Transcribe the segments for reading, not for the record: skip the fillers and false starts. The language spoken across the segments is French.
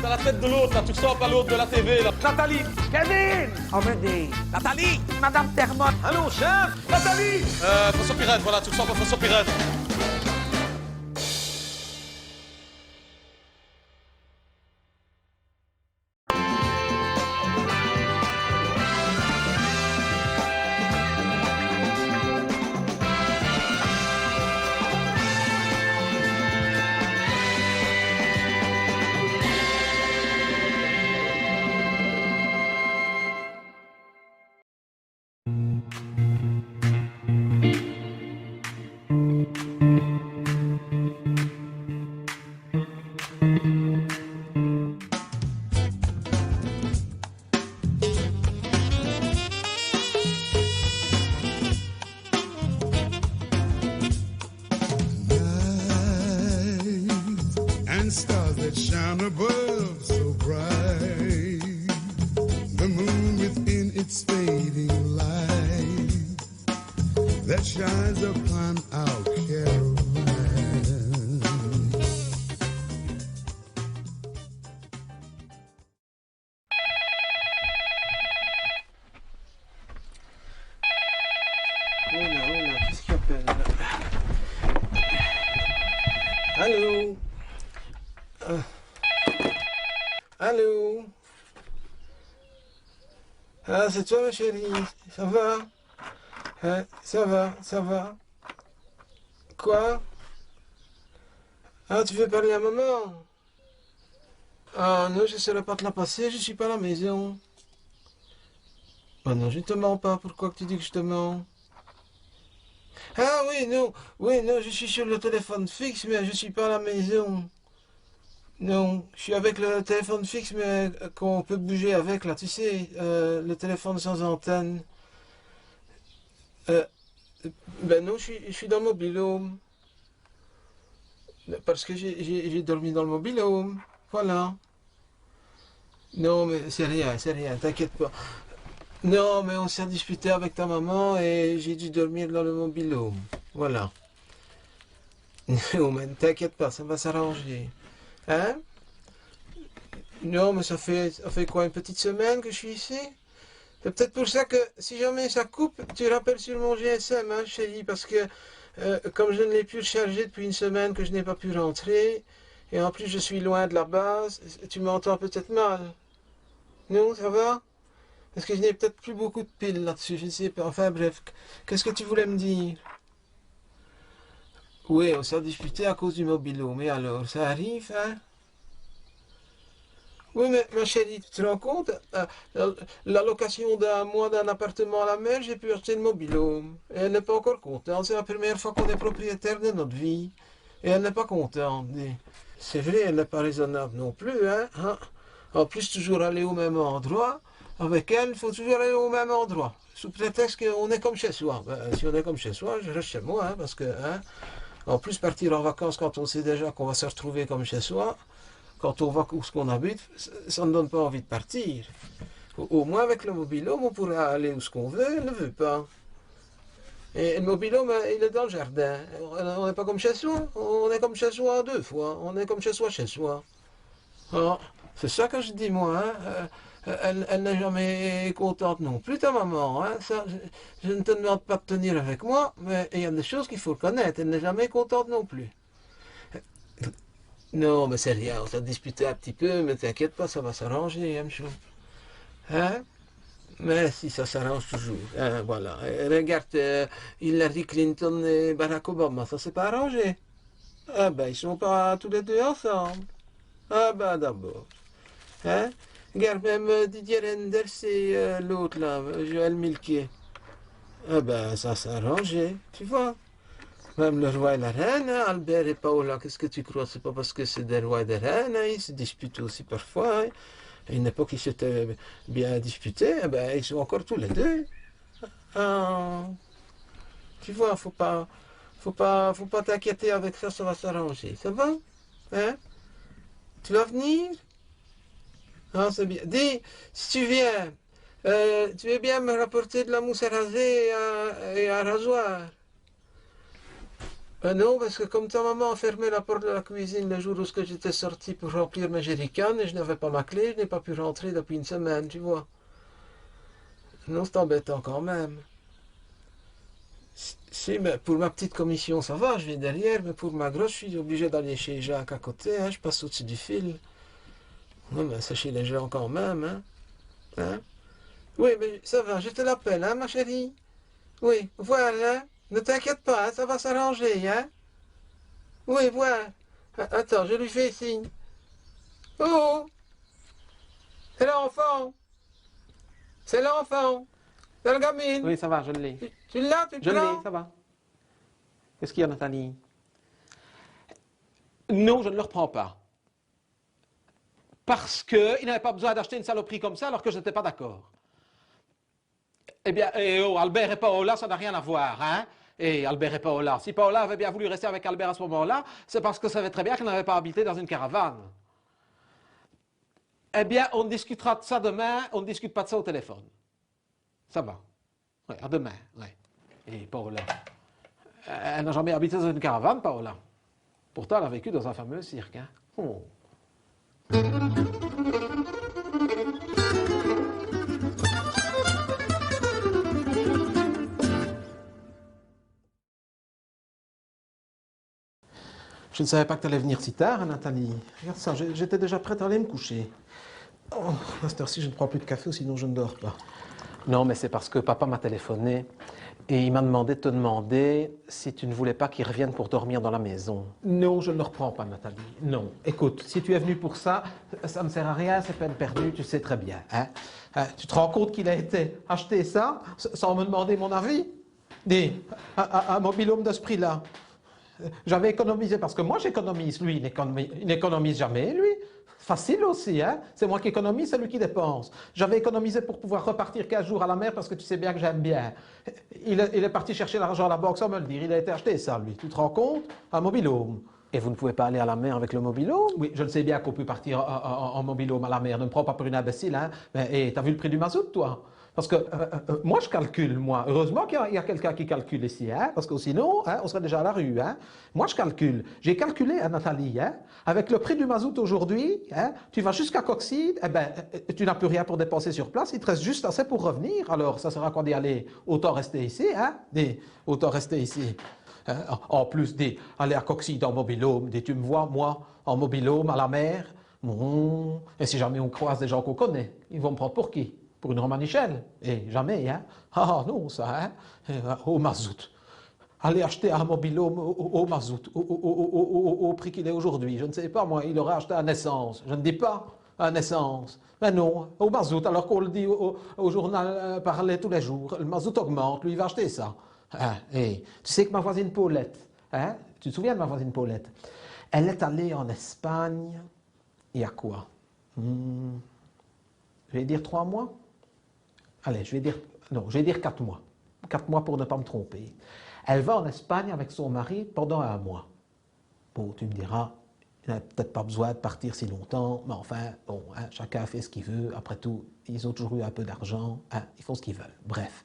t'as la tête de l'autre, là, tu ressembles à l'autre de la TV, là. Nathalie. Kevin! Amédée! Nathalie. Madame Termotte! Allô, chef. Nathalie. François Pirette, voilà, tu ressembles à François Pirette. And stars that shine above so bright, the moon within its fading light that shines upon our caravan. Oula, qu'est-ce qu'il appelle là? Allô? Allô? Ah, c'est toi ma chérie? Ça va? Hein? Ça va? Quoi? Ah, tu veux parler à maman? Ah non, je ne saurais pas te la passer, je suis pas à la maison. Ah non, je ne te mens pas, pourquoi que tu dis que je te mens? Ah oui, non, je suis sur le téléphone fixe, mais je suis pas à la maison. Non, je suis avec le téléphone fixe, mais qu'on peut bouger avec, là, tu sais, le téléphone sans antenne. Euh, ben non, je suis dans le mobil-home. Parce que j'ai dormi dans le mobil-home. Voilà. Non, mais c'est rien, t'inquiète pas. Non, mais on s'est disputé avec ta maman et j'ai dû dormir dans le mobil-home. Voilà. Non, mais t'inquiète pas, ça va s'arranger. Hein? Non, mais ça fait quoi, une petite semaine que je suis ici? C'est peut-être pour ça que si jamais ça coupe, tu rappelles sur mon GSM, hein, chérie, parce que comme je ne l'ai plus chargé depuis une semaine que je n'ai pas pu rentrer, et en plus je suis loin de la base, tu m'entends peut-être mal. Non, ça va? Parce que je n'ai peut-être plus beaucoup de piles là-dessus, je ne sais pas. Enfin bref, qu'est-ce que tu voulais me dire? Oui, on s'est disputé à cause du mobilo, mais alors, ça arrive, hein? Oui, mais ma chérie, tu te rends compte? La location d'un mois d'un appartement à la mer, j'ai pu acheter le mobilo. Et elle n'est pas encore contente. C'est la première fois qu'on est propriétaire de notre vie. Et elle n'est pas contente. C'est vrai, elle n'est pas raisonnable non plus, hein? En plus, toujours aller au même endroit. Avec elle, il faut toujours aller au même endroit. Sous prétexte qu'on est comme chez soi. Ben, si on est comme chez soi, je reste chez moi, hein, parce que, hein, en plus, partir en vacances quand on sait déjà qu'on va se retrouver comme chez soi, quand on voit où ce qu'on habite, ça ne donne pas envie de partir. Au moins, avec le mobil-home, on pourra aller où ce qu'on veut, elle ne veut pas. Et le mobil-home, il est dans le jardin. On n'est pas comme chez soi, on est comme chez soi deux fois. On est comme chez soi. Ah, c'est ça que je dis, moi, hein. Elle n'est jamais contente non plus, ta maman. Hein. Ça, je ne te demande pas de tenir avec moi, mais il y a des choses qu'il faut connaître. Elle n'est jamais contente non plus. Non, mais c'est rien, on s'est disputé un petit peu, mais t'inquiète pas, ça va s'arranger, hein, chou. Hein? Mais si ça s'arrange toujours, hein, voilà. Et regarde, Hillary Clinton et Barack Obama, ça s'est pas arrangé. Ah ben, ils sont pas tous les deux ensemble. Ah ben, d'abord. Hein? Regarde, même Didier Renders et l'autre là, Joël Milquet. Ah ben, ça s'est arrangé, tu vois. Même le roi et la reine, hein, Albert et Paola, qu'est-ce que tu crois? C'est pas parce que c'est des rois et des reines, hein, ils se disputent aussi parfois. Hein. À une époque, ils s'étaient bien disputés, eh ben, ils sont encore tous les deux. Ah, tu vois, faut pas t'inquiéter avec ça, ça va s'arranger. Ça va? Hein? Tu vas venir? Ah, c'est bien. Dis, si tu viens, tu veux bien me rapporter de la mousse à raser et un rasoir? Non, parce que comme ta maman a fermé la porte de la cuisine le jour où j'étais sorti pour remplir mes jerrycans et je n'avais pas ma clé, je n'ai pas pu rentrer depuis une semaine, tu vois. Non, c'est embêtant quand même. Si, mais pour ma petite commission, ça va, je vais derrière, mais pour ma grosse, je suis obligé d'aller chez Jacques à côté, hein, je passe au-dessus du fil. Oui, mais c'est chez les gens quand même, hein. Hein? Oui, mais ça va, je te l'appelle, hein, ma chérie. Oui, voilà, ne t'inquiète pas, hein, ça va s'arranger, hein. Oui, voilà. Attends, je lui fais signe. Oh, c'est l'enfant, c'est l'enfant, c'est la gamine. Oui, ça va, je l'ai. Tu l'as, tu Je le l'ai, prends? ça va. Qu'est-ce qu'il y a, Nathalie? Non, je ne le reprends pas. Parce qu'il n'avait pas besoin d'acheter une saloperie comme ça alors que je n'étais pas d'accord. Eh bien, Albert et Paola, ça n'a rien à voir, hein? Et Albert et Paola. Si Paola avait bien voulu rester avec Albert à ce moment-là, c'est parce que ça savait très bien qu'elle n'avait pas habité dans une caravane. Eh bien, on discutera de ça demain, on ne discute pas de ça au téléphone. Ça va. Oui, à demain, oui. Et Paola, elle n'a jamais habité dans une caravane, Paola. Pourtant, elle a vécu dans un fameux cirque, hein? Oh. Je ne savais pas que tu allais venir si tard, hein, Nathalie. Regarde ça, j'étais déjà prête à aller me coucher. Oh, à cette heure-ci, je ne prends plus de café, sinon je ne dors pas. Non, mais c'est parce que papa m'a téléphoné et il m'a demandé de te demander si tu ne voulais pas qu'il revienne pour dormir dans la maison. Non, je ne le reprends pas, Nathalie. Non. Écoute, si tu es venu pour ça, ça ne me sert à rien, c'est peine perdue, tu sais très bien. Hein? Tu te rends compte qu'il a été acheté ça sans me demander mon avis? Dis, un mobil-home de ce prix-là. J'avais économisé, parce que moi j'économise, lui il n'économise jamais, lui. Facile aussi, hein. C'est moi qui économise, c'est lui qui dépense. J'avais économisé pour pouvoir repartir 15 jours à la mer parce que tu sais bien que j'aime bien. Il est parti chercher l'argent à la banque sans me le dire. Il a été acheté ça, lui. Tu te rends compte? Un mobil-home. Et vous ne pouvez pas aller à la mer avec le mobil-home? Oui, je le sais bien qu'on peut partir en mobil-home à la mer. Ne me prends pas pour une imbécile, hein. Mais t'as vu le prix du mazout, toi? Parce que moi, je calcule, moi. Heureusement qu'il y a quelqu'un qui calcule ici, hein, parce que sinon, hein, on serait déjà à la rue. Hein. Moi, je calcule. J'ai calculé, hein, Nathalie, hein, avec le prix du mazout aujourd'hui, hein, tu vas jusqu'à Coxide, eh ben, tu n'as plus rien pour dépenser sur place, il te reste juste assez pour revenir. Alors, ça sert à quoi d'y aller? Autant rester ici, hein, autant rester ici. Hein. En plus, aller à Coxide en mobil-home, tu me vois, moi, en mobil-home, à la mer. Bon. Et si jamais on croise des gens qu'on connaît, ils vont me prendre pour qui? Pour une Romanichelle? Et jamais, hein? Ah non, ça, hein? Au mazout. Aller acheter un mobil-home au mazout, au prix qu'il est aujourd'hui. Je ne sais pas, moi, il aurait acheté un essence. Je ne dis pas un essence. Mais non, au mazout, alors qu'on le dit au journal parler tous les jours. Le mazout augmente, lui, il va acheter ça. Hein? Et tu sais que ma voisine Paulette, hein? Tu te souviens de ma voisine Paulette? Elle est allée en Espagne, il y a quoi? Je vais dire 3 mois? Allez, je vais dire 4 mois. 4 mois pour ne pas me tromper. Elle va en Espagne avec son mari pendant 1 mois. Bon, tu me diras, il n'a peut-être pas besoin de partir si longtemps, mais enfin, bon, hein, chacun fait ce qu'il veut. Après tout, ils ont toujours eu un peu d'argent, hein, ils font ce qu'ils veulent. Bref,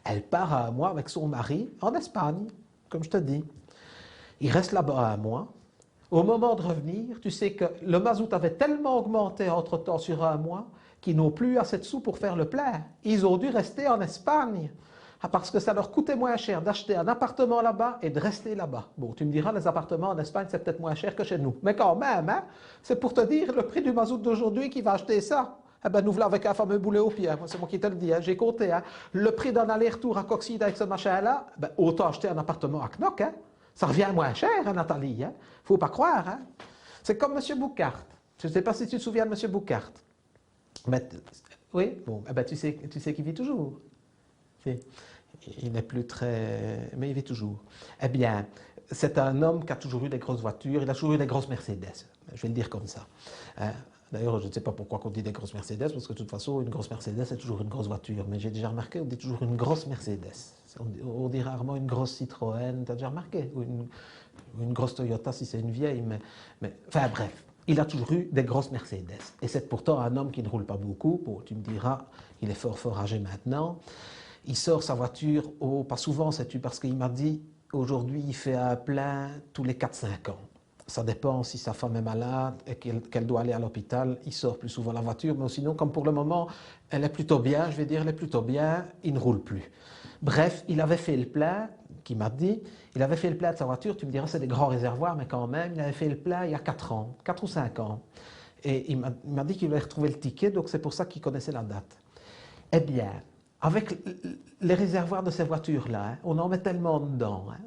elle part à 1 mois avec son mari en Espagne, comme je te dis. Il reste là-bas 1 mois. Au moment de revenir, tu sais que le mazout avait tellement augmenté entre-temps sur 1 mois qu'ils n'ont plus eu assez de sous pour faire le plein. Ils ont dû rester en Espagne parce que ça leur coûtait moins cher d'acheter un appartement là-bas et de rester là-bas. Bon, tu me diras, les appartements en Espagne, c'est peut-être moins cher que chez nous. Mais quand même, hein, c'est pour te dire le prix du mazout d'aujourd'hui qui va acheter ça. Eh ben, nous voilà avec un fameux boulet au pied. Hein. C'est moi qui te le dis, hein. J'ai compté. Hein. Le prix d'un aller-retour à Coxide avec ce machin-là, ben, autant acheter un appartement à Knock. Hein. Ça revient moins cher, hein, Nathalie. Hein. Faut pas croire. Hein. C'est comme M. Boucart. Je ne sais pas si tu te souviens de M. Boucart. Mais, oui, bon, eh ben, tu sais qu'il vit toujours. Il n'est plus très... mais il vit toujours. Eh bien, c'est un homme qui a toujours eu des grosses voitures, il a toujours eu des grosses Mercedes. Je vais le dire comme ça. Hein? D'ailleurs, je ne sais pas pourquoi on dit des grosses Mercedes, parce que de toute façon, une grosse Mercedes, c'est toujours une grosse voiture. Mais j'ai déjà remarqué, on dit toujours une grosse Mercedes. On dit rarement une grosse Citroën, tu as déjà remarqué? Ou une grosse Toyota si c'est une vieille. Mais, enfin bref, il a toujours eu des grosses Mercedes. Et c'est pourtant un homme qui ne roule pas beaucoup. Bon, tu me diras, il est fort âgé maintenant. Il sort sa voiture, pas souvent, sais-tu, parce qu'il m'a dit, Aujourd'hui, il fait un plein tous les 4-5 ans. Ça dépend si sa femme est malade et qu'elle doit aller à l'hôpital. Il sort plus souvent la voiture, mais sinon, comme pour le moment, elle est plutôt bien, je vais dire, elle est plutôt bien, il ne roule plus. Bref, il avait fait le plein, qui m'a dit, il avait fait le plein de sa voiture, tu me diras, c'est des grands réservoirs, mais quand même, il avait fait le plein il y a 4 ans, 4 ou 5 ans. Et il m'a dit qu'il allait retrouver le ticket, donc c'est pour ça qu'il connaissait la date. Eh bien, avec les réservoirs de ces voitures-là, hein, on en met tellement dedans. Hein.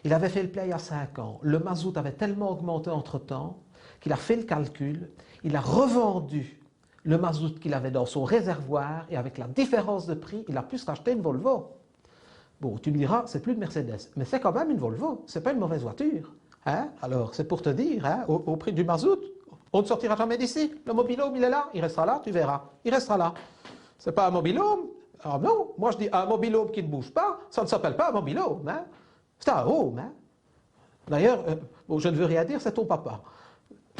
Il avait fait le plein il y a 5 ans. Le mazout avait tellement augmenté entre-temps qu'il a fait le calcul. Il a revendu le mazout qu'il avait dans son réservoir et avec la différence de prix, il a pu se racheter une Volvo. Bon, tu me diras, c'est plus une Mercedes, mais c'est quand même une Volvo. C'est pas une mauvaise voiture. Hein. Alors, c'est pour te dire, hein, au prix du mazout, on ne sortira jamais d'ici. Le mobil-home, il est là, il restera là, tu verras. Il restera là. C'est pas un mobil-home. Ah non, moi je dis un mobil-home qui ne bouge pas, ça ne s'appelle pas un mobil-home. Hein. C'est un home. Hein. D'ailleurs, bon, je ne veux rien dire, c'est ton papa.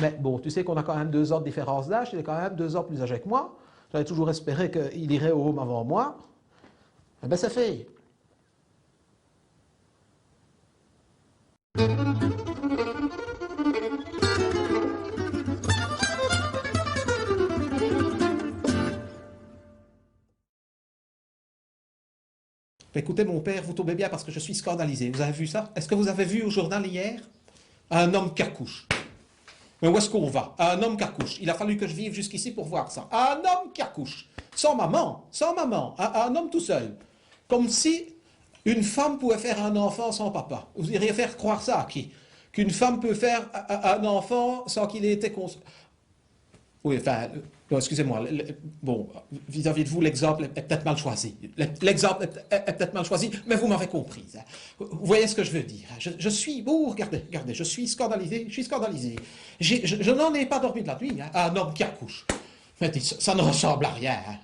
Mais bon, tu sais qu'on a quand même 2 ans de différence d'âge, il est quand même 2 ans plus âgé que moi. J'avais toujours espéré qu'il irait au home avant moi. Eh bien, c'est fait. Écoutez, mon père, vous tombez bien parce que je suis scandalisé. Vous avez vu ça? Est-ce que vous avez vu au journal hier un homme qui accouche? Mais où est-ce qu'on va? Un homme qui accouche. Il a fallu que je vive jusqu'ici pour voir ça. Un homme qui accouche. Sans maman. Sans maman. Un homme tout seul. Comme si une femme pouvait faire un enfant sans papa. Vous iriez faire croire ça à qui? Qu'une femme peut faire un enfant sans qu'il ait été conçu. Oui, enfin, excusez-moi, bon, vis-à-vis de vous, l'exemple est peut-être mal choisi. L'exemple est peut-être mal choisi, mais vous m'avez compris. Hein. Vous voyez ce que je veux dire. Je suis, oh, regardez, je suis scandalisé, je n'en ai pas dormi de la nuit, hein, un homme qui accouche. Mais ça ne ressemble à rien. Hein.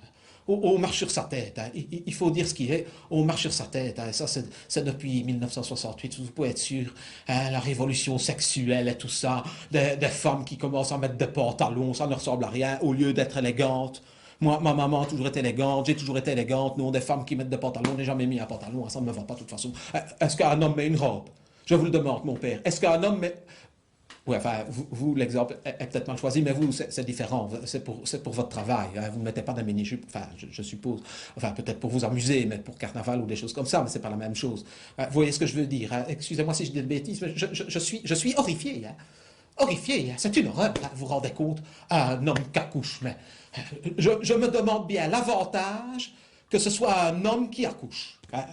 On marche sur sa tête, hein. Il faut dire ce qu'il est, on marche sur sa tête, hein. Ça c'est depuis 1968, vous pouvez être sûr, hein, la révolution sexuelle et tout ça, des femmes qui commencent à mettre des pantalons, ça ne ressemble à rien, au lieu d'être élégantes. Moi, ma maman a toujours été élégante, j'ai toujours été élégante, nous, des femmes qui mettent des pantalons, je n'ai jamais mis un pantalon, hein, ça ne me va pas de toute façon. Est-ce qu'un homme met une robe? Je vous le demande, mon père, est-ce qu'un homme met... Oui, enfin, vous l'exemple est peut-être mal choisi, mais vous, c'est différent. C'est pour votre travail. Hein. Vous ne mettez pas d'un mini-jupe, enfin, je suppose. Enfin, peut-être pour vous amuser, mais pour carnaval ou des choses comme ça, mais ce n'est pas la même chose. Vous voyez ce que je veux dire. Hein. Excusez-moi si je dis des bêtises, mais je suis horrifié. Hein. Horrifié, hein. C'est une horreur. Hein. Vous vous rendez compte? Un homme qui accouche, mais je me demande bien l'avantage que ce soit un homme qui accouche. Hein.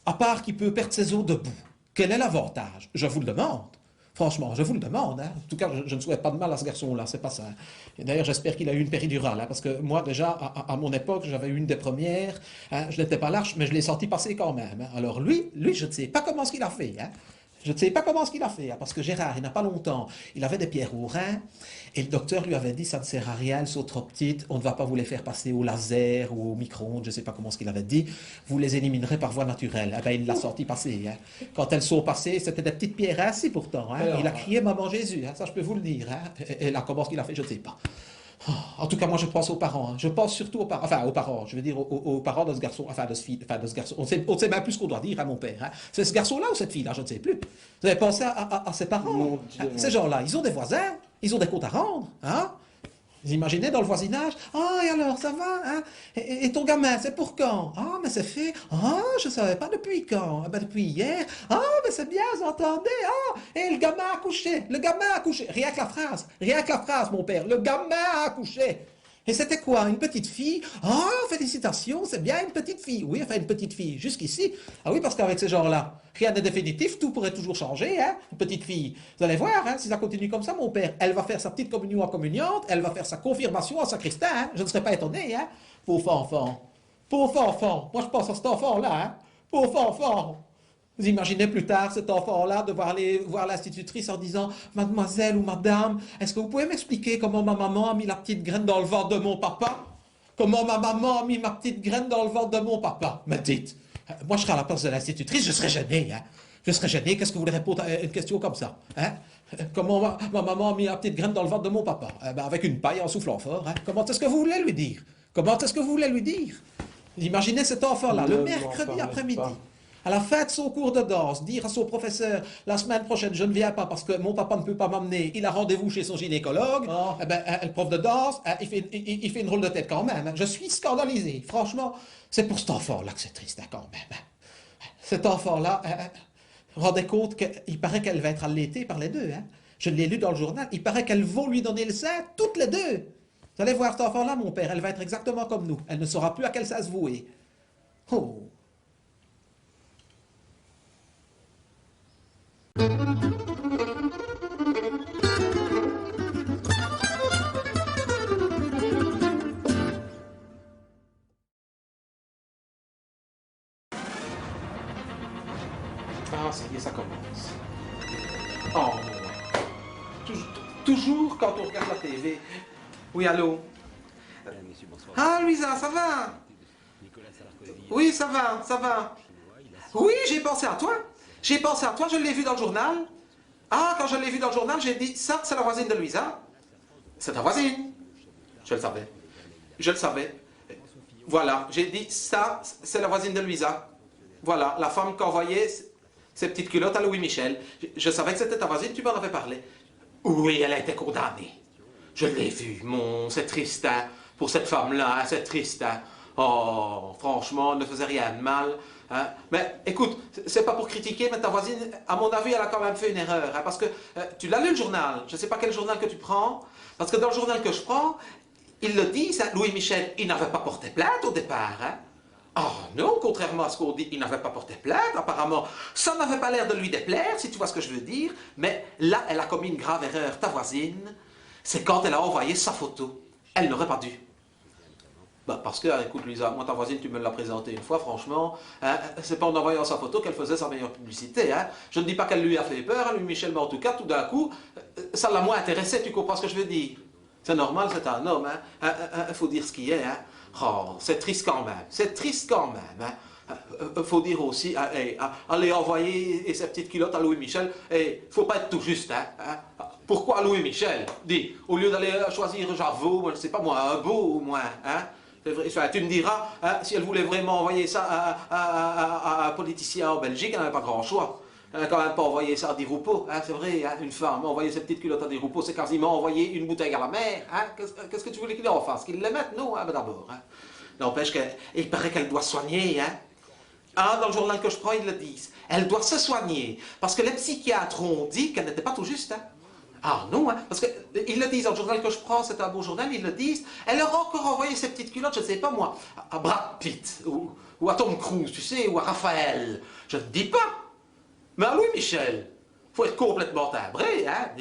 À part qu'il peut perdre ses os debout. Quel est l'avantage? Je vous le demande. Franchement, je vous le demande. Hein. En tout cas, je ne souhaite pas de mal à ce garçon-là, c'est pas ça. Et d'ailleurs, j'espère qu'il a eu une péridurale, hein, parce que moi, déjà, à mon époque, j'avais eu une des premières. Hein, je n'étais pas large, mais je l'ai senti passer quand même. Hein. Alors lui, je ne sais pas comment ce qu'il a fait. Hein. Je ne sais pas comment ce qu'il a fait, hein, parce que Gérard, il n'a pas longtemps, il avait des pierres au rein, et le docteur lui avait dit, ça ne sert à rien, elles sont trop petites, on ne va pas vous les faire passer au laser ou au micro-ondes, je ne sais pas comment ce qu'il avait dit, vous les éliminerez par voie naturelle. Eh bien, il l'a senti passer. Hein. Quand elles sont passées, c'était des petites pierres ainsi pourtant. Hein. Alors, il a crié Maman Jésus, hein, ça je peux vous le dire. Hein. Et là, comment ce qu'il a fait, je ne sais pas. En tout cas, moi, je pense aux parents. Hein. Je pense surtout aux parents. Enfin, aux parents. Je veux dire aux parents de ce garçon. Enfin, de ce fille. Enfin, de ce garçon. On ne sait même plus ce qu'on doit dire à mon père. Hein. C'est ce garçon-là ou cette fille-là? Je ne sais plus. Vous avez pensé à ses parents? Hein. Ces gens-là, ils ont des voisins. Ils ont des comptes à rendre. Hein. Vous imaginez dans le voisinage? Ah, et alors, ça va? Hein? Et ton gamin, c'est pour quand? Ah, mais c'est fait. Ah, je ne savais pas depuis quand. Ah, ben, depuis hier. Ah, mais c'est bien, vous entendez? Ah, et le gamin a accouché. Le gamin a accouché. Rien que la phrase, mon père. Le gamin a accouché. Et c'était quoi? Une petite fille? Ah, félicitations, c'est bien une petite fille. Oui, enfin une petite fille, jusqu'ici. Ah oui, parce qu'avec ces gens-là, rien n'est définitif, tout pourrait toujours changer, hein, une petite fille. Vous allez voir, hein, si ça continue comme ça, mon père, elle va faire sa petite communion en communiante, elle va faire sa confirmation en sacristain, hein. Je ne serais pas étonné, hein. Pauvre enfant. Pauvre enfant. Moi, je pense à cet enfant-là, hein. Pauvre enfant. Vous imaginez plus tard cet enfant-là devoir aller voir l'institutrice en disant « Mademoiselle ou madame, est-ce que vous pouvez m'expliquer comment ma maman a mis la petite graine dans le ventre de mon papa? Comment ma maman a mis ma petite graine dans le ventre de mon papa? » Mais dites, moi je serais à la place de l'institutrice, je serais gêné. Hein? Je serais gêné, qu'est-ce que vous voulez répondre à une question comme ça? Hein? Comment ma maman a mis la petite graine dans le ventre de mon papa? Ben, avec une paille en soufflant fort. Hein? Comment est-ce que vous voulez lui dire? Comment est-ce que vous voulez lui dire? Imaginez cet enfant-là, le mercredi après-midi. à la fin de son cours de danse, dire à son professeur, la semaine prochaine, je ne viens pas parce que mon papa ne peut pas m'emmener, il a rendez-vous chez son gynécologue, eh ben, le prof de danse, il fait une drôle de tête quand même. Je suis scandalisé. Franchement, c'est pour cet enfant-là que c'est triste quand même. Cet enfant-là, rendez compte qu'il paraît qu'elle va être allaitée par les deux. Je l'ai lu dans le journal, il paraît qu'elles vont lui donner le sein, toutes les deux. Vous allez voir cet enfant-là, mon père, elle va être exactement comme nous. Elle ne saura plus à quel sens se vouer. Oh. Ah, ça y est, ça commence. Oh, toujours quand on regarde la TV. Oui, allô? Ah, Louisa, ça va? Oui, ça va, ça va. Oui, j'ai pensé à toi. J'ai pensé à toi, je l'ai vu dans le journal. Ah, quand je l'ai vu dans le journal, j'ai dit, ça, c'est la voisine de Louisa. C'est ta voisine. Je le savais. Je le savais. Voilà, j'ai dit, ça, c'est la voisine de Louisa. Voilà, la femme qui envoyait ses petites culottes à Louis Michel. Je savais que c'était ta voisine, tu m'en avais parlé. Oui, elle a été condamnée. Je l'ai vu, c'est triste, hein. Pour cette femme-là, hein, c'est triste, hein. Oh, franchement, elle ne faisait rien de mal. Hein. Mais écoute, c'est pas pour critiquer, mais ta voisine, à mon avis, elle a quand même fait une erreur. Hein, parce que tu l'as lu le journal. Je ne sais pas quel journal que tu prends. Parce que dans le journal que je prends, ils le disent, hein, Louis Michel, il n'avait pas porté plainte au départ. Hein. Oh non, contrairement à ce qu'on dit, il n'avait pas porté plainte. Apparemment, ça n'avait pas l'air de lui déplaire, si tu vois ce que je veux dire. Mais là, elle a commis une grave erreur. Ta voisine, c'est quand elle a envoyé sa photo. Elle n'aurait pas dû. Bah parce que, écoute Lisa, moi ta voisine, tu me l'as présentée une fois, franchement, hein, c'est pas en envoyant sa photo qu'elle faisait sa meilleure publicité. Hein. Je ne dis pas qu'elle lui a fait peur, lui Michel, mais en tout cas, tout d'un coup, ça l'a moins intéressé, tu comprends ce que je veux dire? C'est normal, c'est un homme, hein. Faut dire ce qu'il est. Hein. Oh, c'est triste quand même, c'est triste quand même. Hein. Faut dire aussi, aller envoyer ses petites culottes à Louis Michel, faut pas être tout juste. Hein. Pourquoi Louis Michel? Dis, au lieu d'aller choisir Javot, je sais pas moi, un beau au moins. Hein. Tu me diras, hein, si elle voulait vraiment envoyer ça à un politicien en Belgique, elle n'avait pas grand choix. Elle n'a quand même pas envoyé ça à Di Rupo, hein, c'est vrai, hein, une femme, envoyer ses petites culottes à Di Rupo, c'est quasiment envoyer une bouteille à la mer. Hein. Qu'est-ce que tu voulais qu'il en fasse? Qu'il les mette? Non, hein, ben d'abord. Hein. N'empêche qu'il paraît qu'elle doit soigner. Hein. Ah, dans le journal que je prends, ils le disent. Elle doit se soigner, parce que les psychiatres ont dit qu'elle n'était pas tout juste. Hein. Ah non, hein, parce qu'ils le disent dans le journal que je prends, c'est un beau journal, ils le disent. Elle aura encore envoyé ses petites culottes, je ne sais pas moi, à Brad Pitt, ou à Tom Cruise, tu sais, ou à Raphaël. Je ne dis pas. Mais à Louis Michel, faut être complètement timbré, hein.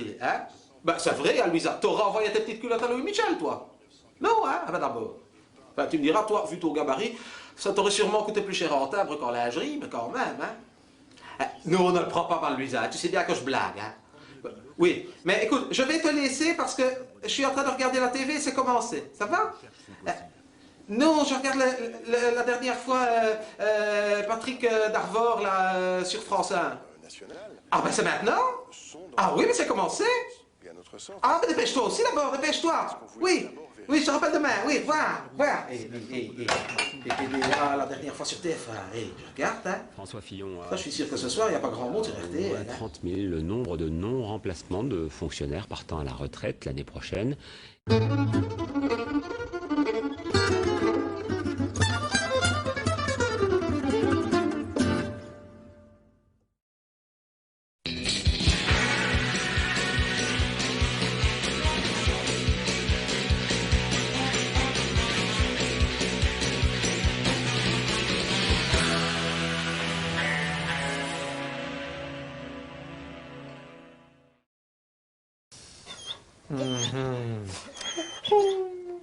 Ben, c'est vrai, hein, Louisa, t'auras envoyé tes petites culottes à Louis Michel, toi. Non, hein, ben d'abord. Enfin, tu me diras, toi, vu ton gabarit, ça t'aurait sûrement coûté plus cher en timbre qu'en lingerie, mais quand même, hein. Nous, on ne le prend pas mal, Louisa, tu sais bien que je blague, hein. Oui, mais écoute, je vais te laisser parce que je suis en train de regarder la TV, c'est commencé. Ça va? Non, je regarde la dernière fois Patrick Darvor là, sur France 1. Ah ben c'est maintenant? Ah oui, mais c'est commencé? Ah mais dépêche-toi aussi d'abord, dépêche-toi. Oui, oui, je te rappelle demain, oui, voir. La dernière fois sur TF1, je regarde, hein. François Fillon Ça, je suis sûr que ce soir, il n'y a pas grand monde sur RTL. à 30 000 le nombre de non-remplacements de fonctionnaires partant à la retraite l'année prochaine.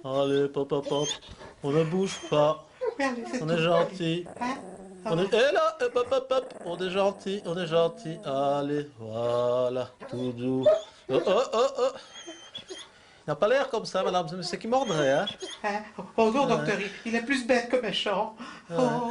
Allez, pop, pop, pop. On ne bouge pas. On est gentil. On est... Et là, hop, hop, hop. On est gentil, on est gentil. Allez, voilà, tout doux. Oh, oh, oh, oh. Il n'a pas l'air comme ça, madame. C'est qui mordrait, hein? Oh non, docteur, il est plus bête que méchant. Oh.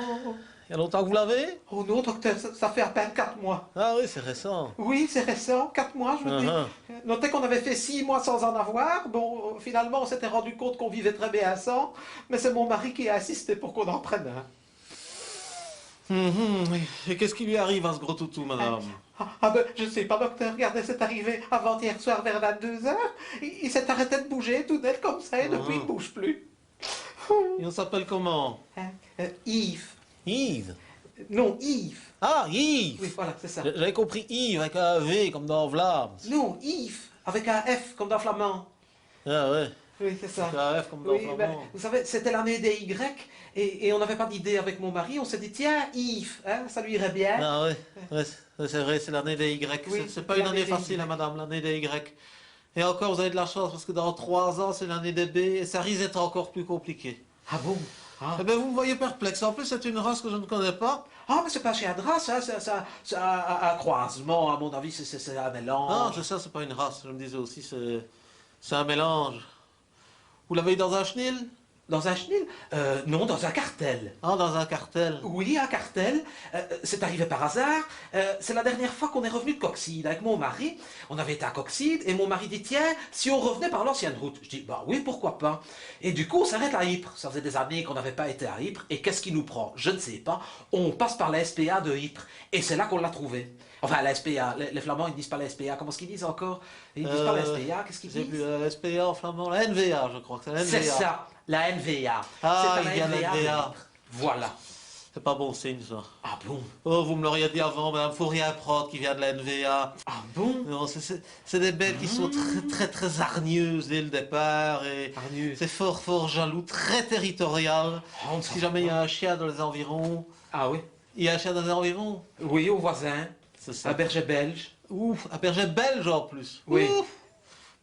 Il y a longtemps que vous l'avez? Oh non, docteur, ça fait à peine 4 mois. Ah oui, c'est récent. Oui, c'est récent, 4 mois, je veux dire. Notez qu'on avait fait 6 mois sans en avoir. Bon, finalement, on s'était rendu compte qu'on vivait très bien sans, mais c'est mon mari qui a insisté pour qu'on en prenne un. Oui. Et qu'est-ce qui lui arrive à ce gros toutou, madame? Je ne sais pas, docteur. Regardez, c'est arrivé avant-hier soir vers 22 heures. Il s'est arrêté de bouger, tout net comme ça, et depuis, il ne bouge plus. Et on s'appelle comment? Yves. Yves. Non, Yves. Ah, Yves. Oui, voilà, c'est ça. J'avais compris Yves avec un V comme dans Vlaams. Non, Yves, avec un F, comme dans flamand. Ah ouais. Oui, c'est ça. Avec un F comme dans Oui, Flamand. ben, vous savez, c'était l'année des Y, et on n'avait pas d'idée avec mon mari. On s'est dit, tiens, Yves, hein, ça lui irait bien. Ah ouais, c'est vrai, c'est l'année des Y. Oui, C'est pas une l'année année des facile, Y. hein, madame, l'année des Y. Et encore, vous avez de la chance, parce que dans 3 ans, c'est l'année des B, et ça risque d'être encore plus compliqué. Ah bon? Ah. Eh ben, vous me voyez perplexe. En plus, c'est une race que je ne connais pas. Ah, mais c'est pas un chien de race, hein, c'est un croisement, à mon avis, c'est un mélange. Non, c'est ça, c'est pas une race. Je me disais aussi, c'est un mélange. Vous l'avez eu dans un chenil? Dans un chenil? Non, dans un cartel. Ah, dans un cartel. Oui, un cartel. C'est arrivé par hasard. C'est la dernière fois qu'on est revenu de Coxide avec mon mari. On avait été à Coxide et mon mari dit, tiens, si on revenait par l'ancienne route. Je dis, bah oui, pourquoi pas. Et du coup, on s'arrête à Ypres. Ça faisait des années qu'on n'avait pas été à Ypres. Et qu'est-ce qui nous prend? Je ne sais pas. On passe par la SPA de Ypres. Et c'est là qu'on l'a trouvé. Enfin, la SPA. Les Flamands, ils disent pas la SPA. Comment est-ce qu'ils disent encore? Ils disent pas la SPA. Qu'est-ce qu'ils Je sais plus, disent? la SPA en flamand, la NVA, je crois que c'est la NVA. C'est ça, la NVA. Ah, c'est à il y a la de NVA. Ypres. Voilà. C'est pas bon signe, ça. Ah bon? Oh, vous me l'auriez dit avant, madame, faut rien prendre qui vient de la NVA. Ah bon? Non, c'est des bêtes qui sont très hargneuses dès le départ et Hargneuses. c'est fort jaloux, très territorial. Oh, Si jamais il y a un chien dans les environs, Ah oui? il y a un chien dans les environs, Oui, au voisin. c'est ça. Un berger belge. Ouf, un berger belge en plus. Oui. Ouf.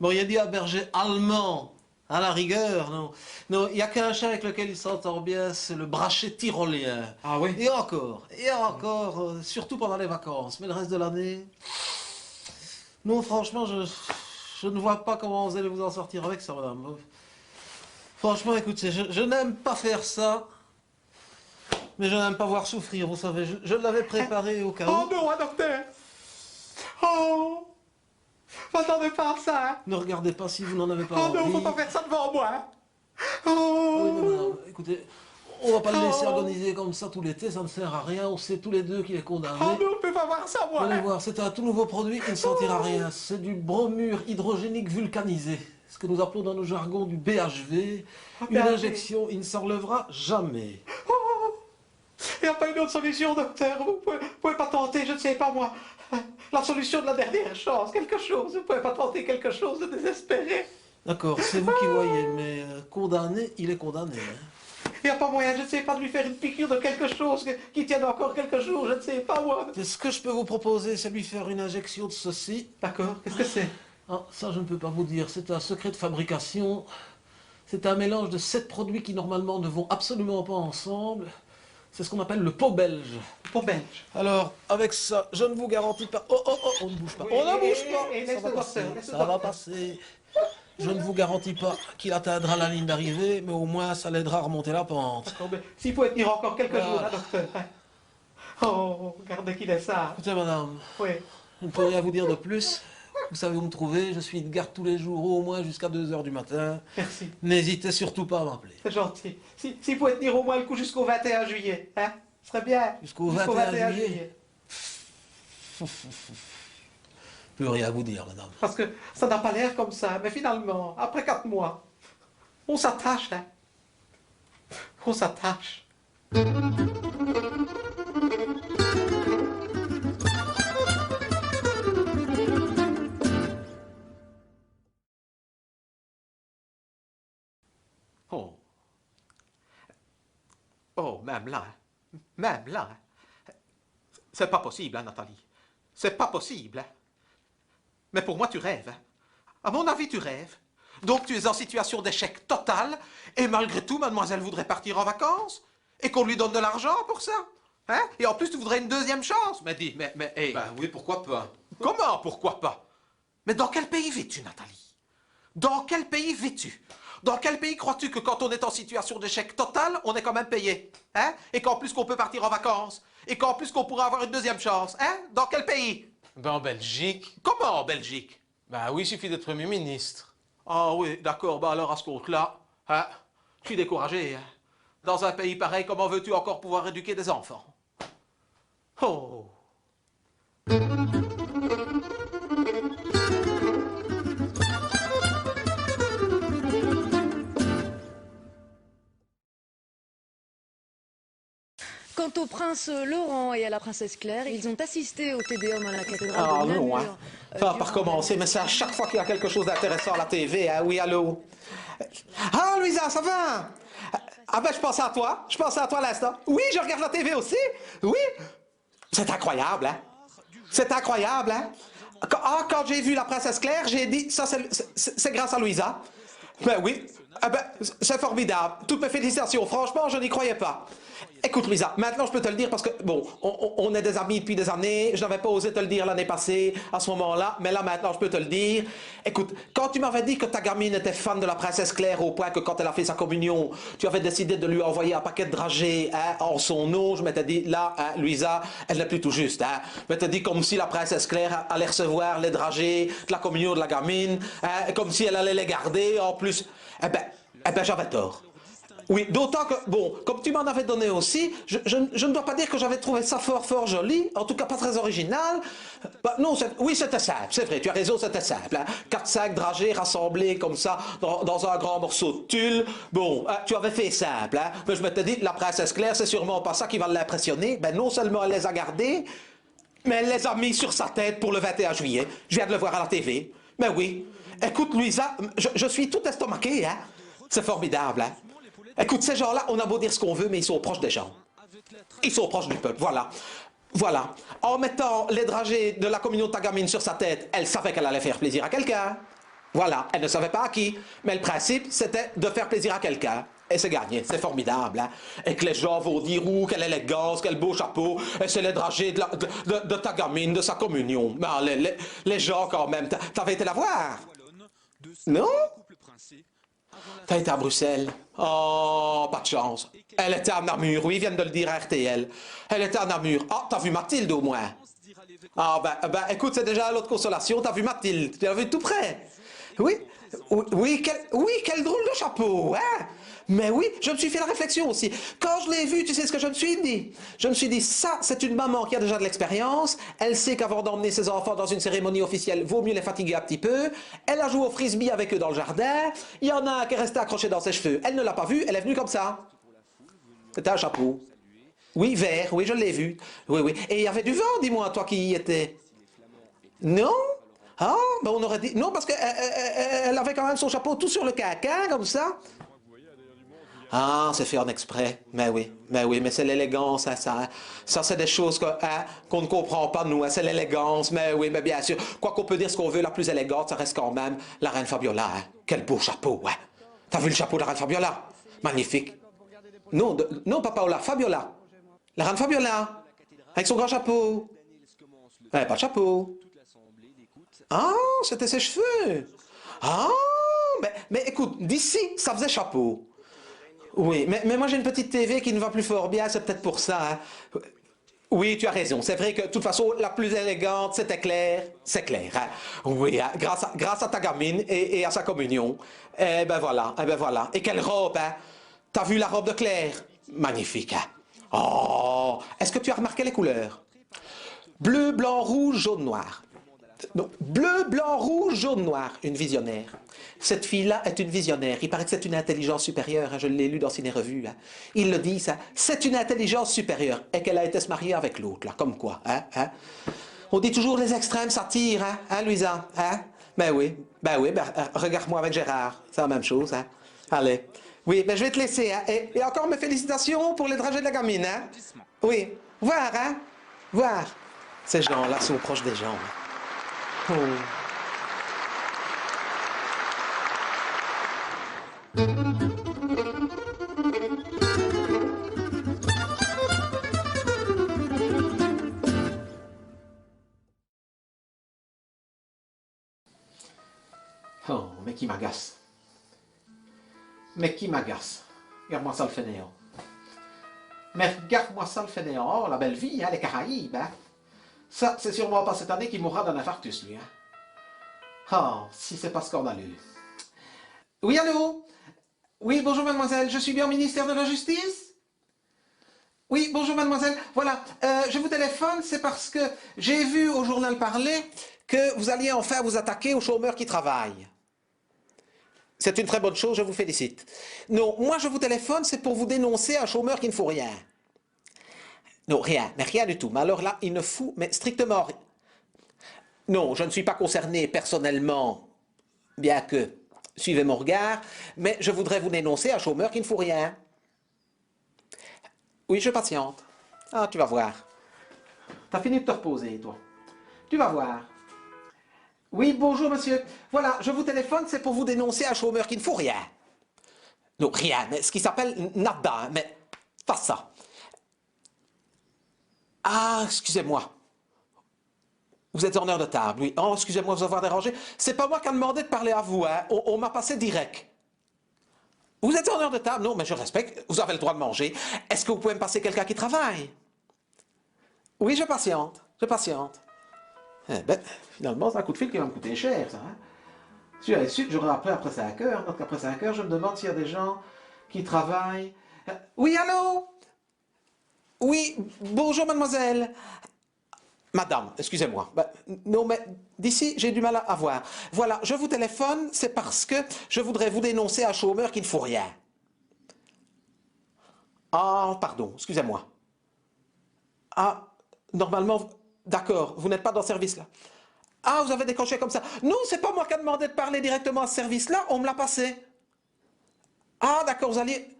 Bon, il y a dit un berger allemand, à la rigueur, non. Non, il n'y a qu'un chien avec lequel il s'entend bien, c'est le brachet tyrolien. Ah oui? Et encore, surtout pendant les vacances. Mais le reste de l'année, non, franchement, je ne vois pas comment vous allez vous en sortir avec ça, madame. Franchement, écoutez, je n'aime pas faire ça, mais je n'aime pas voir souffrir, vous savez. Je l'avais préparé au cas où. Oh non, un docteur! Oh! M'attendez pas à ça, hein? Ne regardez pas si vous n'en avez pas Oh envie. non, faut pas faire ça devant moi! Oui, mais Oh! madame, écoutez, on va pas le laisser Oh. organiser comme ça tout l'été, ça ne sert à rien. On sait tous les deux qu'il est condamné. Oh non, on peut pas voir ça, Vous moi! allez voir, c'est un tout nouveau produit qui ne sentira rien. C'est du bromure hydrogénique vulcanisé. Ce que nous appelons dans nos jargons du BHV. Une BHV. injection, il ne s'enlèvera jamais. Il n'y a pas une autre solution, docteur? Vous pouvez pas tenter, je ne sais pas moi. La solution de la dernière chance, quelque chose. Vous pouvez pas tenter quelque chose de désespéré. D'accord, c'est vous qui voyez, mais condamné, il est condamné. Hein. Il n'y a pas moyen, je ne sais pas, de lui faire une piqûre de quelque chose qui tienne encore quelques jours, je ne sais pas moi. Et ce que je peux vous proposer, c'est lui faire une injection de ceci. D'accord, qu'est-ce que c'est? Ah, ça, je ne peux pas vous dire. C'est un secret de fabrication. C'est un mélange de 7 produits qui, normalement, ne vont absolument pas ensemble. C'est ce qu'on appelle le pot belge. Pour belge. Alors, avec ça, je ne vous garantis pas... Oh, on ne bouge pas. On ne bouge pas. Et Ça laisse va le passer. docteur, laisse le Ça va docteur. passer. Je ne vous garantis pas qu'il atteindra la ligne d'arrivée, mais au moins, ça l'aidera à remonter la pente. D'accord, mais s'il pouvait tenir encore quelques Voilà. jours, hein, docteur. hein. Oh, regardez qu'il est ça. Écoutez, madame, Oui. je ne peux rien vous dire de plus. Vous savez où me trouver. Je suis de garde tous les jours, au moins jusqu'à 2 h du matin. Merci, N'hésitez surtout pas à m'appeler. c'est gentil. S'il pouvait tenir au moins le coup jusqu'au 21 juillet, hein, ce serait bien. Jusqu'au 21 juillet. Plus rien à vous dire, madame. Parce que ça n'a pas l'air comme ça, mais finalement, après 4 mois, on s'attache, hein. On s'attache. Oh. Oh, même là, hein. Même là, hein. C'est pas possible, hein, Nathalie. C'est pas possible, hein. Mais pour moi, tu rêves, hein. À mon avis, tu rêves. Donc, tu es en situation d'échec total, et malgré tout, mademoiselle voudrait partir en vacances, et qu'on lui donne de l'argent pour ça. Hein? Et en plus, tu voudrais une deuxième chance. Mais dis, hey. Ben oui, pourquoi pas? Comment, pourquoi pas? Mais dans quel pays vis-tu, Nathalie? Dans quel pays vis-tu? Dans quel pays crois-tu que quand on est en situation d'échec total, on est quand même payé? Hein? Et qu'en plus qu'on peut partir en vacances? Et qu'en plus qu'on pourrait avoir une deuxième chance? Hein? Dans quel pays? Ben en Belgique. Comment en Belgique? Ben oui, il suffit d'être Premier ministre. Ah oui, d'accord, bah alors à ce compte-là, hein, je suis découragé. Hein. Dans un pays pareil, comment veux-tu encore pouvoir éduquer des enfants? Oh. Quant au prince Laurent et à la princesse Claire, ils ont assisté au Tédéum à la cathédrale Ah de non, Namur. hein. Ça va pas recommencer, mais c'est à chaque fois qu'il y a quelque chose d'intéressant à la TV, hein. Oui, allô? Ah, Louisa, ça va? Ah ben, je pensais à toi. Je pensais à toi à l'instant. Oui, je regarde la TV aussi. Oui. C'est incroyable, hein? C'est incroyable, hein? Quand j'ai vu la princesse Claire, j'ai dit, ça, c'est grâce à Louisa. Ben oui. Ah ben, c'est formidable. Toutes mes félicitations. Franchement, je n'y croyais pas. Écoute, Louisa, maintenant je peux te le dire parce que, bon, on est des amis depuis des années. Je n'avais pas osé te le dire l'année passée, à ce moment-là, mais là, maintenant, je peux te le dire. Écoute, quand tu m'avais dit que ta gamine était fan de la princesse Claire au point que quand elle a fait sa communion, tu avais décidé de lui envoyer un paquet de dragées hein, en son nom, je m'étais dit, là, hein, Louisa, elle n'est plus tout juste. Hein. Je m'étais dit comme si la princesse Claire allait recevoir les dragées de la communion de la gamine, hein, comme si elle allait les garder, en plus. Eh ben, j'avais tort. Oui, d'autant que, bon, comme tu m'en avais donné aussi, je ne dois pas dire que j'avais trouvé ça fort joli, en tout cas pas très original. Bah, non, oui, c'était simple, c'est vrai, tu as raison, c'était simple. Hein. 4-5 dragées rassemblées comme ça dans un grand morceau de tulle. Bon, hein, tu avais fait simple, hein. Mais je m'étais dit, la princesse Claire, c'est sûrement pas ça qui va l'impressionner. Ben non seulement elle les a gardées, mais elle les a mis sur sa tête pour le 21 juillet. Je viens de le voir à la TV. Ben oui. Écoute, Louisa, je suis tout estomaqué, hein. C'est formidable, hein. Écoute, ces gens-là, on a beau dire ce qu'on veut, mais ils sont proches des gens. Ils sont proches du peuple, voilà. Voilà. En mettant les dragées de la communion de ta gamine sur sa tête, elle savait qu'elle allait faire plaisir à quelqu'un. Voilà. Elle ne savait pas à qui. Mais le principe, c'était de faire plaisir à quelqu'un. Et c'est gagné. C'est formidable, hein. Et que les gens vont dire, ouh, quelle élégance, quel beau chapeau. Et c'est les dragées de ta gamine, de sa communion. Mais les gens, quand même, t'avais été la voir? Non? T'as été à Bruxelles. Oh, pas de chance. Elle était à Namur, oui, ils viennent de le dire à RTL. Elle était à Namur. Ah, t'as vu Mathilde au moins? Ah, ben, écoute, c'est déjà l'autre consolation, t'as vu Mathilde. Tu l'as vu tout près. Oui, oui, quel drôle de chapeau, hein? Mais oui, je me suis fait la réflexion aussi. Quand je l'ai vu, tu sais ce que je me suis dit? Je me suis dit, ça, c'est une maman qui a déjà de l'expérience. Elle sait qu'avant d'emmener ses enfants dans une cérémonie officielle, vaut mieux les fatiguer un petit peu. Elle a joué au frisbee avec eux dans le jardin. Il y en a un qui est resté accroché dans ses cheveux. Elle ne l'a pas vu, elle est venue comme ça. C'était un chapeau. Oui, vert, oui, je l'ai vu. Oui, oui. Et il y avait du vent, dis-moi, toi qui y étais. Non? Ah, ben on aurait dit... Non, parce qu'elle avait quand même son chapeau tout sur le caca, comme ça. Ah, c'est fait en exprès. Mais oui, mais c'est l'élégance, hein, ça. Ça, c'est des choses qu'on ne comprend pas, nous. Hein, c'est l'élégance, mais oui, mais bien sûr. Quoi qu'on peut dire ce qu'on veut, la plus élégante, ça reste quand même la reine Fabiola. Hein. Quel beau chapeau, ouais. T'as vu le chapeau de la reine Fabiola? Magnifique. Non, non, pas Paola, Fabiola. La reine Fabiola. Avec son grand chapeau. Pas de chapeau. Ah, c'était ses cheveux. Ah, mais écoute, d'ici, ça faisait chapeau. Oui, mais moi j'ai une petite TV qui ne va plus fort bien, c'est peut-être pour ça. Hein. Oui, tu as raison. C'est vrai que de toute façon, la plus élégante, c'était Claire. C'est Claire. Hein. Oui, hein, grâce à ta gamine et à sa communion. Eh ben voilà, eh ben voilà. Et quelle robe, hein? T'as vu la robe de Claire? Magnifique, hein? Oh, est-ce que tu as remarqué les couleurs? Bleu, blanc, rouge, jaune, noir. Non, bleu, blanc, rouge, jaune, noir. Une visionnaire. Cette fille-là est une visionnaire. Il paraît que c'est une intelligence supérieure. Hein. Je l'ai lu dans Ciné Revue. Hein. Il le dit, ça. C'est une intelligence supérieure. Et qu'elle a été se marier avec l'autre, là. Comme quoi, hein, hein? On dit toujours les extrêmes s'attirent, hein, hein, Louisa? Hein? Ben oui, regarde-moi avec Gérard. C'est la même chose, hein? Allez. Oui, ben je vais te laisser, hein? Et encore mes félicitations pour les dragées de la gamine, hein? Oui. Voir, hein? Voir. Ces gens-là sont proches des gens. Hein. Oh. Oh, mais qui m'agace. Mais qui m'agace. Regarde-moi ça le fainéant. Mais regarde-moi ça le fainéant. Oh, la belle vie, hein, les Caraïbes, hein. Ça, c'est sûrement pas cette année qu'il mourra d'un infarctus, lui, hein. Oh, si c'est pas scandaleux. Oui, allô? Oui, bonjour mademoiselle, je suis bien au ministère de la Justice? Oui, bonjour mademoiselle. Voilà, je vous téléphone, c'est parce que j'ai vu au journal parler que vous alliez enfin vous attaquer aux chômeurs qui travaillent. C'est une très bonne chose, je vous félicite. Non, moi je vous téléphone, c'est pour vous dénoncer un chômeur qui ne fout rien. Non, rien, mais rien du tout. Mais alors là, il ne fout, mais strictement rien. Non, je ne suis pas concerné personnellement, bien que, suivez mon regard, mais je voudrais vous dénoncer un chômeur qui ne fout rien. Oui, je patiente. Ah, tu vas voir. T'as fini de te reposer, toi. Tu vas voir. Oui, bonjour, monsieur. Voilà, je vous téléphone, c'est pour vous dénoncer un chômeur qui ne fout rien. Non, rien, mais ce qui s'appelle nada, hein, mais pas ça. Ah, excusez-moi. Vous êtes en heure de table, oui. Oh, excusez-moi de vous avoir dérangé. C'est pas moi qui a demandé de parler à vous, hein. On m'a passé direct. Vous êtes en heure de table? Non, mais je respecte. Vous avez le droit de manger. Est-ce que vous pouvez me passer quelqu'un qui travaille? Oui, je patiente. Je patiente. Eh ben, finalement, c'est un coup de fil qui va me coûter cher, ça. Hein? Si j'avais su, j'aurais appelé après 5 heures. Donc après 5 heures, je me demande s'il y a des gens qui travaillent. Oui, allô? Oui, bonjour, mademoiselle. Madame, excusez-moi. Ben, non, mais d'ici, j'ai du mal à voir. Voilà, je vous téléphone, c'est parce que je voudrais vous dénoncer un chômeur qui ne fout rien. Ah, pardon, excusez-moi. Ah, normalement, d'accord, vous n'êtes pas dans ce service-là. Ah, vous avez décroché comme ça. Non, c'est pas moi qui ai demandé de parler directement à ce service-là, on me l'a passé. Ah, d'accord, vous alliez...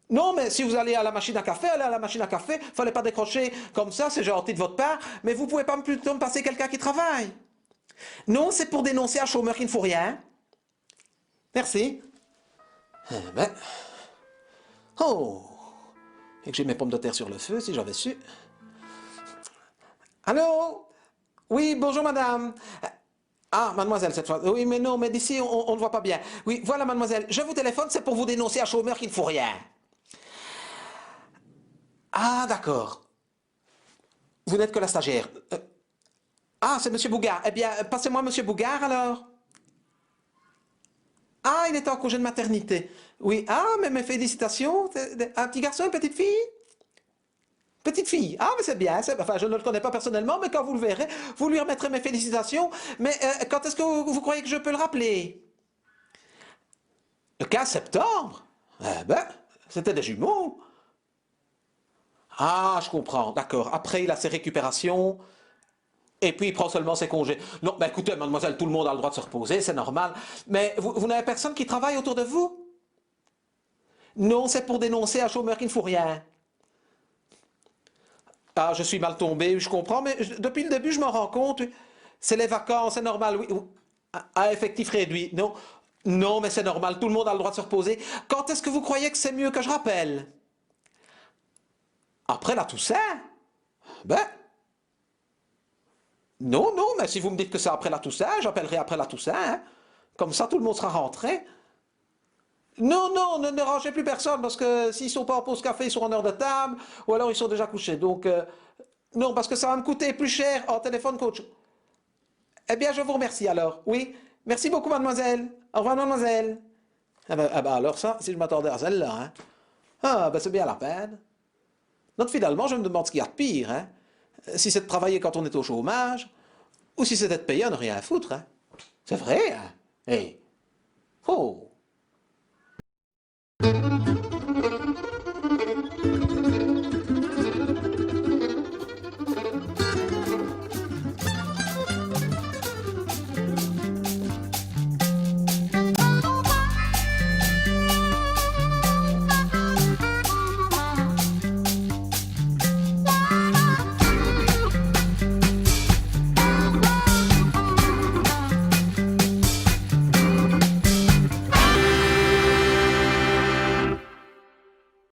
Non, mais si vous allez à la machine à café, allez à la machine à café, fallait pas décrocher comme ça, c'est gentil de votre part, mais vous pouvez pas plutôt me passer quelqu'un qui travaille. Non, c'est pour dénoncer un chômeur qui ne fout rien. Merci. Eh ben... Oh, et que j'ai mes pommes de terre sur le feu, si j'avais su. Allô? Oui, bonjour madame. Ah, mademoiselle, cette fois. Oui, mais non, mais d'ici, on ne voit pas bien. Oui, voilà, mademoiselle, je vous téléphone, c'est pour vous dénoncer un chômeur qui ne fout rien. Ah, d'accord. Vous n'êtes que la stagiaire. Ah, c'est monsieur Bougard. Eh bien, passez-moi monsieur Bougard, alors. Ah, il est en congé de maternité. Oui, ah, mais mes félicitations. Un petit garçon, une petite fille? Petite fille. Ah, mais c'est bien. Enfin, je ne le connais pas personnellement, mais quand vous le verrez, vous lui remettrez mes félicitations. Mais quand est-ce que vous croyez que je peux le rappeler? Le 15 septembre? Eh ben, c'était des jumeaux. Ah, je comprends, d'accord. Après, il a ses récupérations, et puis il prend seulement ses congés. Non, ben écoutez, mademoiselle, tout le monde a le droit de se reposer, c'est normal. Mais vous n'avez personne qui travaille autour de vous? Non, c'est pour dénoncer un chômeur qui ne fout rien. Ah, je suis mal tombé, je comprends, mais depuis le début, je m'en rends compte. C'est les vacances, c'est normal, oui. À effectif réduit, non. Non, mais c'est normal, tout le monde a le droit de se reposer. Quand est-ce que vous croyez que c'est mieux que je rappelle? Après la Toussaint? Ben... Non, non, mais si vous me dites que c'est après la Toussaint, j'appellerai après la Toussaint. Hein. Comme ça, tout le monde sera rentré. Non, non, ne rangez plus personne, parce que s'ils ne sont pas en pause café, ils sont en heure de table, ou alors ils sont déjà couchés. Donc, non, parce que ça va me coûter plus cher en téléphone qu'autre chose. Eh bien, je vous remercie alors. Oui, merci beaucoup, mademoiselle. Au revoir, mademoiselle. Ah ben alors ça, si je m'attendais à celle-là, hein. Ah, ben c'est bien la peine. Donc finalement, je me demande ce qu'il y a de pire, hein. Si c'est de travailler quand on est au chômage, ou si c'est d'être payé à ne rien foutre, hein. C'est vrai, hein. Hey. Oh.